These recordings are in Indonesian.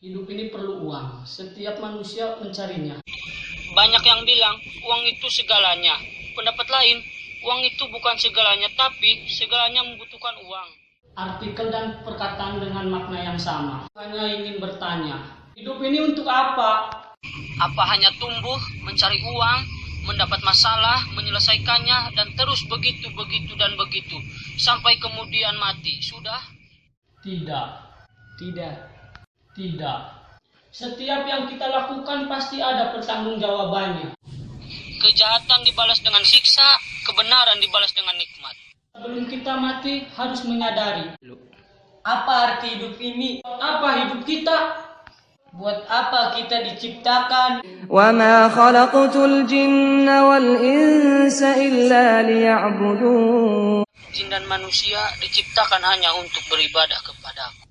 Hidup ini perlu uang. Setiap manusia mencarinya. Banyak yang bilang uang itu segalanya. Pendapat lain, uang itu bukan segalanya, tapi segalanya membutuhkan uang. Artikel dan perkataan dengan makna yang sama. Hanya ingin bertanya, hidup ini untuk apa? Apa hanya tumbuh, mencari uang, mendapat masalah, menyelesaikannya, dan terus begitu sampai kemudian mati? Sudah? Tidak. Setiap yang kita lakukan pasti ada pertanggungjawabannya. Kejahatan dibalas dengan siksa, kebenaran dibalas dengan nikmat. Sebelum kita mati harus menyadari. Apa arti hidup ini? Apa hidup kita? Buat apa kita diciptakan? وَمَا خَلَقْتُ الْجِنَّ وَالْإِنسَ إِلَّا لِيَعْبُدُونِ. Jin dan manusia diciptakan hanya untuk beribadah kepadaku.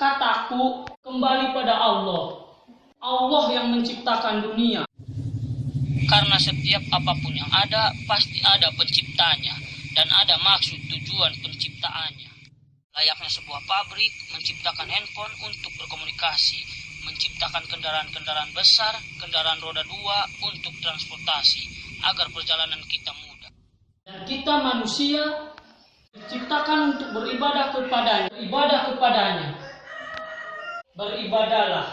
Kataku kembali pada Allah. Allah yang menciptakan dunia. Karena setiap apapun yang ada, pasti ada penciptanya dan ada maksud tujuan penciptaannya. Layaknya sebuah pabrik menciptakan handphone untuk berkomunikasi, menciptakan kendaraan-kendaraan besar, kendaraan roda 2 untuk transportasi, agar perjalanan kita mudah. Dan kita manusia diciptakan untuk beribadah kepadanya. Beribadahlah.